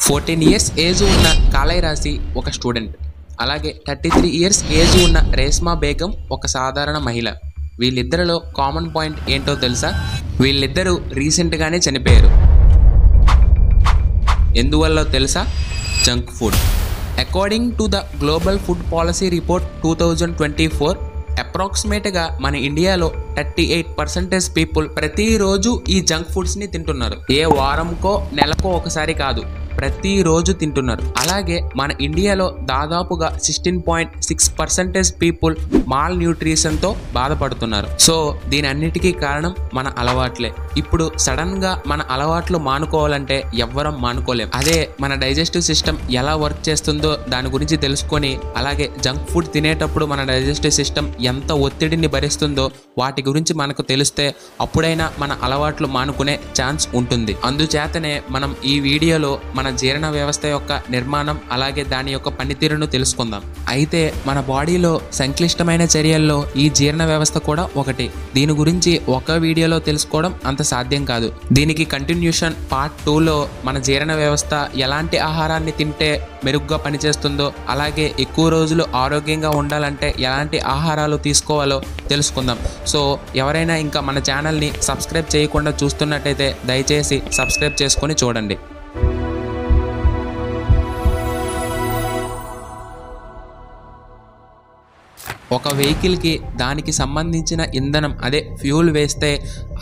14 years age ఉన్న కాలై రాశి ఒక స్టూడెంట్, అలాగే 33 ఇయర్స్ ఏజ్ ఉన్న రేస్మా బేగం ఒక సాధారణ మహిళ. వీళ్ళిద్దరిలో కామన్ పాయింట్ ఏంటో తెలుసా? వీళ్ళిద్దరూ రీసెంట్గానే చనిపోయారు. ఎందువల్ల తెలుసా? Junk food. According to the global food policy report 2024, అప్రాక్సిమేట్గా మన ఇండియాలో 38% పీపుల్ ప్రతిరోజు ఈ జంక్ ఫుడ్స్ని తింటున్నారు. ఏ వారంకో నెలకో ఒకసారి కాదు, ప్రతిరోజు తింటున్నారు. అలాగే మన ఇండియాలో దాదాపుగా 16.6% పీపుల్ మాల్ న్యూట్రిషన్తో బాధపడుతున్నారు. సో దీని అన్నిటికీ కారణం మన అలవాట్లే. ఇప్పుడు సడన్గా మన అలవాట్లు మానుకోవాలంటే ఎవ్వరం మానుకోలేం. అదే మన డైజెస్టివ్ సిస్టమ్ ఎలా వర్క్ చేస్తుందో దాని గురించి తెలుసుకొని, అలాగే జంక్ ఫుడ్ తినేటప్పుడు మన డైజెస్టివ్ సిస్టమ్ ఎంత ఒత్తిడిని భరిస్తుందో వాటి గురించి మనకు తెలిస్తే అప్పుడైనా మన అలవాట్లు మానుకునే ఛాన్స్ ఉంటుంది. అందుచేతనే మనం ఈ వీడియోలో మన జీర్ణ వ్యవస్థ యొక్క నిర్మాణం అలాగే దాని యొక్క పనితీరును తెలుసుకుందాం. అయితే మన బాడీలో సంక్లిష్టమైన చర్యల్లో ఈ జీర్ణ వ్యవస్థ కూడా ఒకటి. దీని గురించి ఒక వీడియోలో తెలుసుకోవడం అంత సాధ్యం కాదు. దీనికి కంటిన్యూషన్ పార్ట్ 2లో మన జీర్ణ వ్యవస్థ ఎలాంటి ఆహారాన్ని తింటే మెరుగ్గా పనిచేస్తుందో, అలాగే ఎక్కువ రోజులు ఆరోగ్యంగా ఉండాలంటే ఎలాంటి ఆహారాలు తీసుకోవాలో తెలుసుకుందాం. సో ఎవరైనా ఇంకా మన ఛానల్ని సబ్స్క్రైబ్ చేయకుండా చూస్తున్నట్టయితే దయచేసి సబ్స్క్రైబ్ చేసుకొని చూడండి. ఒక వెహికల్కి దానికి సంబంధించిన ఇంధనం అదే ఫ్యూల్ వేస్తే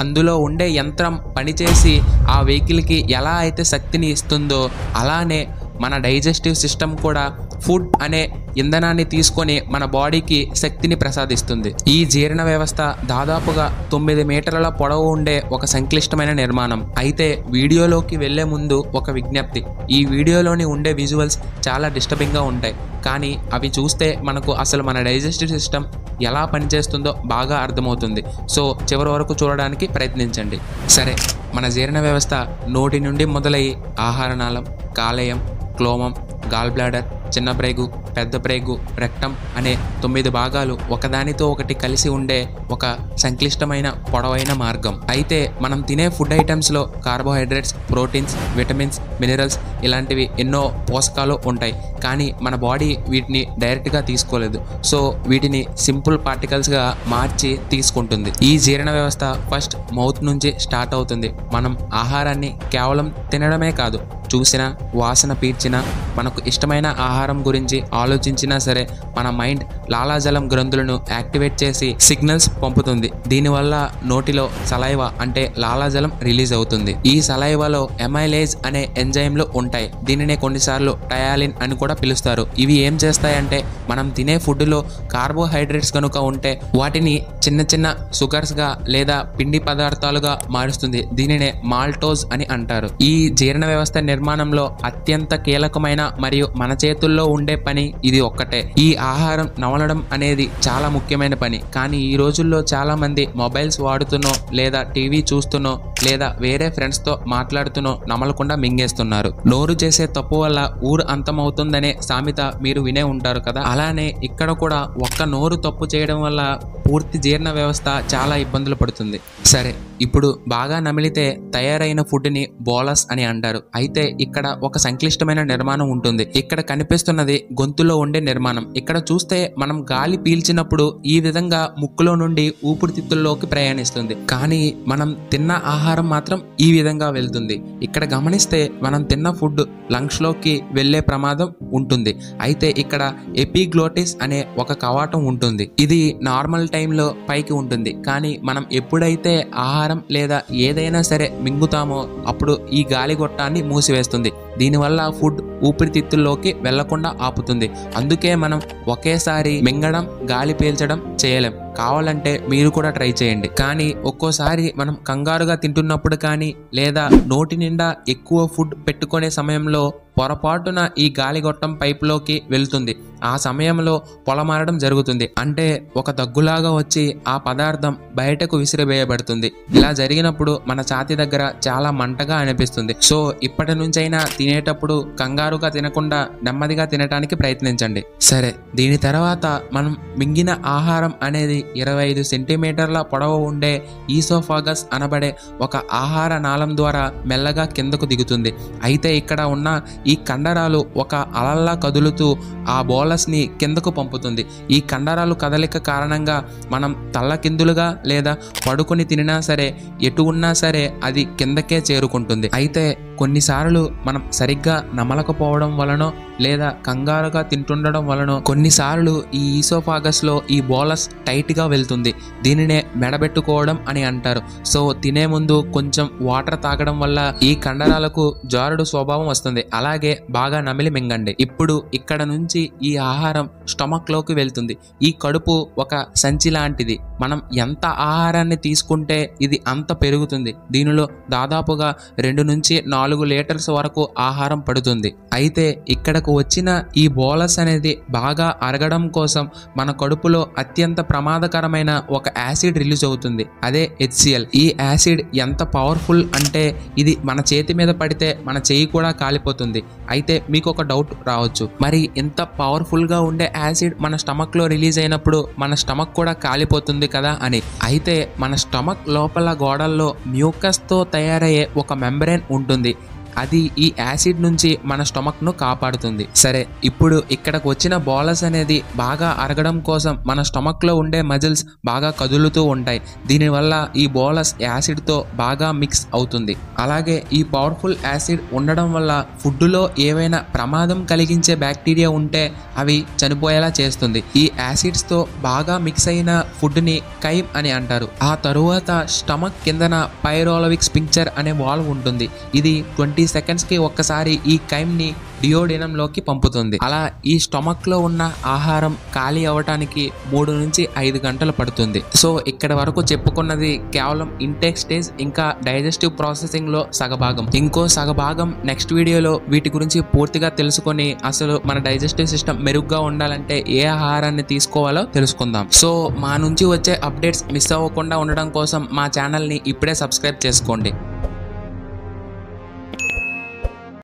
అందులో ఉండే యంత్రం పనిచేసి ఆ వెహికల్కి ఎలా అయితే శక్తిని ఇస్తుందో, అలానే మన డైజెస్టివ్ సిస్టమ్ కూడా ఫుడ్ అనే ఇంధనాన్ని తీసుకొని మన బాడీకి శక్తిని ప్రసాదిస్తుంది. ఈ జీర్ణ వ్యవస్థ దాదాపుగా 9 మీటర్ల పొడవు ఉండే ఒక సంక్లిష్టమైన నిర్మాణం. అయితే వీడియోలోకి వెళ్లే ముందు ఒక విజ్ఞప్తి. ఈ వీడియోలోని ఉండే విజువల్స్ చాలా డిస్టర్బింగ్గా ఉంటాయి, కానీ అవి చూస్తే మనకు అసలు మన డైజెస్టివ్ సిస్టమ్ ఎలా పనిచేస్తుందో బాగా అర్థమవుతుంది. సో చివరి వరకు చూడడానికి ప్రయత్నించండి. సరే, మన జీర్ణ వ్యవస్థ నోటి నుండి మొదలై ఆహారనాళం, కాలేయం, క్లోమం, గాల్ బ్లాడర్, చిన్న ప్రేగు, పెద్ద ప్రేగు, రెక్టం అనే 9 భాగాలు ఒకదానితో ఒకటి కలిసి ఉండే ఒక సంక్లిష్టమైన పొడవైన మార్గం. అయితే మనం తినే ఫుడ్ ఐటమ్స్లో కార్బోహైడ్రేట్స్, ప్రోటీన్స్, విటమిన్స్, మినరల్స్ ఇలాంటివి ఎన్నో పోషకాలు ఉంటాయి, కానీ మన బాడీ వీటిని డైరెక్ట్గా తీసుకోలేదు. సో వీటిని సింపుల్ పార్టికల్స్గా మార్చి తీసుకుంటుంది. ఈ జీర్ణ వ్యవస్థ ఫస్ట్ మౌత్ నుంచి స్టార్ట్ అవుతుంది. మనం ఆహారాన్ని కేవలం తినడమే కాదు, చూసినా, వాసన పీల్చినా, మనకు ఇష్టమైన ఆహారం గురించి ఆలోచించినా సరే మన మైండ్ లాలాజలం గ్రంథులను యాక్టివేట్ చేసి సిగ్నల్స్ పంపుతుంది. దీనివల్ల నోటిలో సలైవా అంటే లాలాజలం రిలీజ్ అవుతుంది. ఈ సలైవాలో ఎమైలేజ్ అనే ఎంజైమ్లు ఉంటాయి. దీనినే కొన్నిసార్లు టయాలిన్ అని కూడా పిలుస్తారు. ఇవి ఏం చేస్తాయంటే మనం తినే ఫుడ్లో కార్బోహైడ్రేట్స్ కనుక ఉంటే వాటిని చిన్న చిన్న షుగర్స్గా లేదా పిండి పదార్థాలుగా మారుస్తుంది. దీనినే మాల్టోజ్ అని అంటారు. ఈ జీర్ణ వ్యవస్థ నిర్మాణంలో అత్యంత కీలకమైన మరియు మన చేతుల్లో ఉండే పని ఇది ఒక్కటే. ఈ ఆహారం నమలడం అనేది చాలా ముఖ్యమైన పని, కానీ ఈ రోజుల్లో చాలా మంది మొబైల్స్ వాడుతున్నో లేదా టీవీ చూస్తున్నో లేదా వేరే ఫ్రెండ్స్తో మాట్లాడుతున్నో నమలకుండా మింగేస్తున్నారు. నోరు చేసే తప్పు వల్ల ఊరు అంతమవుతుందనే సామెత మీరు వినే ఉంటారు కదా. అలానే ఇక్కడ కూడా ఒక్క నోరు తప్పు చేయడం వల్ల పూర్తి జీర్ణ వ్యవస్థ చాలా ఇబ్బందులు పడుతుంది. సరే, ఇప్పుడు బాగా నమిలితే తయారైన ఫుడ్ని బోలస్ అని అంటారు. అయితే ఇక్కడ ఒక సంక్లిష్టమైన నిర్మాణం ఉంటుంది. ఇక్కడ కనిపిస్తున్నది గొంతులో ఉండే నిర్మాణం. ఇక్కడ చూస్తే మనం గాలి పీల్చినప్పుడు ఈ విధంగా ముక్కులో నుండి ఊపిరితిత్తుల్లోకి ప్రయాణిస్తుంది, కానీ మనం తిన్న ఆహారం మాత్రం ఈ విధంగా వెళ్తుంది. ఇక్కడ గమనిస్తే మనం తిన్న ఫుడ్ లంగ్స్ లోకి వెళ్లే ప్రమాదం ఉంటుంది. అయితే ఇక్కడ ఎపిగ్లోటిస్ అనే ఒక కవాటం ఉంటుంది. ఇది నార్మల్ టైంలో పైకి ఉంటుంది, కానీ మనం ఎప్పుడైతే ఆహారం లేదా ఏదైనా సరే మింగుతామో అప్పుడు ఈ గాలి గొట్టాన్ని మూసివేస్తుంది. దీనివల్ల ఫుడ్ ఊపిరితిత్తుల్లోకి వెళ్లకుండా ఆపుతుంది. అందుకే మనం ఒకేసారి మింగడం, గాలి పీల్చడం చేయలేం. కావాలంటే మీరు కూడా ట్రై చేయండి. కానీ ఒక్కోసారి మనం కంగారుగా తింటున్నప్పుడు కానీ లేదా నోటి నిండా ఎక్కువ ఫుడ్ పెట్టుకునే సమయంలో పొరపాటున ఈ గాలిగొట్టం పైపులోకి వెళ్తుంది. ఆ సమయంలో పొలమారడం జరుగుతుంది. అంటే ఒక దగ్గులాగా వచ్చి ఆ పదార్థం బయటకు విసిరివేయబడుతుంది. ఇలా జరిగినప్పుడు మన ఛాతీ దగ్గర చాలా మంటగా అనిపిస్తుంది. సో ఇప్పటి నుంచైనా తినేటప్పుడు కంగారుగా తినకుండా నెమ్మదిగా తినడానికి ప్రయత్నించండి. సరే, దీని తర్వాత మనం మింగిన ఆహారం అనేది 25 సెంటీమీటర్ల పొడవు ఉండే ఈసోఫాగస్ అనబడే ఒక ఆహార నాళం ద్వారా మెల్లగా కిందకు దిగుతుంది. అయితే ఇక్కడ ఉన్న ఈ కండరాలు ఒక అలల్లా కదులుతూ ఆ బోలస్ని కిందకు పంపుతుంది. ఈ కండరాలు కదలిక కారణంగా మనం తల్లకిందులుగా లేదా పడుకొని తినినా సరే, ఎటు ఉన్నా సరే అది కిందకే చేరుకుంటుంది. అయితే కొన్నిసార్లు మనం సరిగ్గా నమలకపోవడం వలనో లేదా కంగారుగా తింటుండడం వలనో కొన్నిసార్లు ఈ ఈసోఫాగస్లో ఈ బోలస్ టైట్గా వెళ్తుంది. దీనినే మెడబెట్టుకోవడం అని అంటారు. సో తినే ముందు కొంచెం వాటర్ తాగడం వల్ల ఈ కండరాలకు జారుడు స్వభావం వస్తుంది. అలాగే బాగా నమిలి మింగండి. ఇప్పుడు ఇక్కడ నుంచి ఈ ఆహారం స్టమక్లోకి వెళ్తుంది. ఈ కడుపు ఒక సంచి లాంటిది. మనం ఎంత ఆహారాన్ని తీసుకుంటే ఇది అంత పెరుగుతుంది. దీనిలో దాదాపుగా 2 నుంచి 4 లీటర్స్ వరకు ఆహారం పడుతుంది. అయితే ఇక్కడకు వచ్చిన ఈ బోలస్ అనేది బాగా అరగడం కోసం మన కడుపులో అత్యంత ప్రమాదకరమైన ఒక యాసిడ్ రిలీజ్ అవుతుంది. అదే HCl. ఈ యాసిడ్ ఎంత పవర్ఫుల్ అంటే ఇది మన చేతి మీద పడితే మన చెయ్యి కూడా కాలిపోతుంది. అయితే మీకు ఒక డౌట్ రావచ్చు, మరి ఇంత పవర్ఫుల్ గా ఉండే యాసిడ్ మన స్టమక్ లో రిలీజ్ అయినప్పుడు మన స్టమక్ కూడా కాలిపోతుంది కదా అని. అయితే మన స్టమక్ లోపల గోడల్లో మ్యూకస్ తో తయారయ్యే ఒక మెంబ్రేన్ ఉంటుంది. అది ఈ యాసిడ్ నుంచి మన స్టమక్ను కాపాడుతుంది. సరే, ఇప్పుడు ఇక్కడికి వచ్చిన బోలస్ అనేది బాగా అరగడం కోసం మన స్టమక్లో ఉండే మజిల్స్ బాగా కదులుతూ ఉంటాయి. దీనివల్ల ఈ బోలస్ యాసిడ్తో బాగా మిక్స్ అవుతుంది. అలాగే ఈ పవర్ఫుల్ యాసిడ్ ఉండడం వల్ల ఫుడ్లో ఏవైనా ప్రమాదం కలిగించే బ్యాక్టీరియా ఉంటే అవి చనిపోయేలా చేస్తుంది. ఈ యాసిడ్స్తో బాగా మిక్స్ అయిన ఫుడ్ని కైమ్ అని అంటారు. ఆ తరువాత స్టమక్ కిందన పైరోలవిక్ స్పింక్చర్ అనే వాల్వ్ ఉంటుంది. ఇది 20 సెకండ్స్కి ఒక్కసారి ఈ కైమ్ని డియోడినంలోకి పంపుతుంది. అలా ఈ స్టమక్ లో ఉన్న ఆహారం ఖాళీ అవ్వటానికి 3 నుంచి 5 గంటలు పడుతుంది. సో ఇక్కడ వరకు చెప్పుకున్నది కేవలం ఇంటేక్ స్టేజ్ ఇంకా డైజెస్టివ్ ప్రాసెసింగ్ లో సగభాగం. ఇంకో సగభాగం నెక్స్ట్ వీడియోలో వీటి గురించి పూర్తిగా తెలుసుకొని అసలు మన డైజెస్టివ్ సిస్టమ్ మెరుగ్గా ఉండాలంటే ఏ ఆహారాన్ని తీసుకోవాలో తెలుసుకుందాం. సో మా నుంచి వచ్చే అప్డేట్స్ మిస్ అవ్వకుండా ఉండడం కోసం మా ఛానల్ని ఇప్పుడే సబ్స్క్రైబ్ చేసుకోండి.